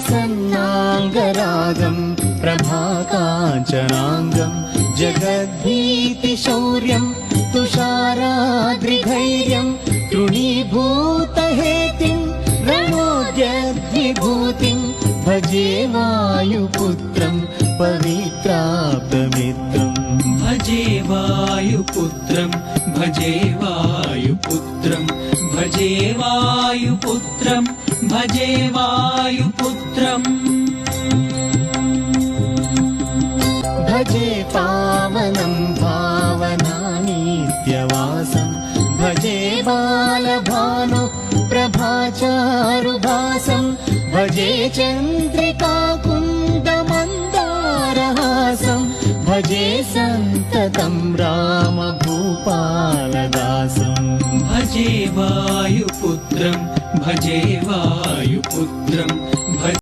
प्रसन्नाङ्गरागम् प्रभाकाञ्चनाङ्गम् जगद्भीतिशौर्यम् तुषाराद्रिधैर्यम् तृणीभूतहेतिम् रणोद्यद्विभूतिम् भजे वायुपुत्रम् पवित्राप्तमित्रम् भजे वायुपुत्रम् भजे वायुपुत्रम् भजे वायुपुत्रम् भजे वायुपुत्रम् भजे पावनं भावनानित्यवासं भजे बालभानु प्रभाचारुभासं भजे चन्द्रिकाकुन्दमन्दारहासं भजे सन्ततं रामभूपालदासं भजे वायुपुत्रम् भजे वायुपुत्रम्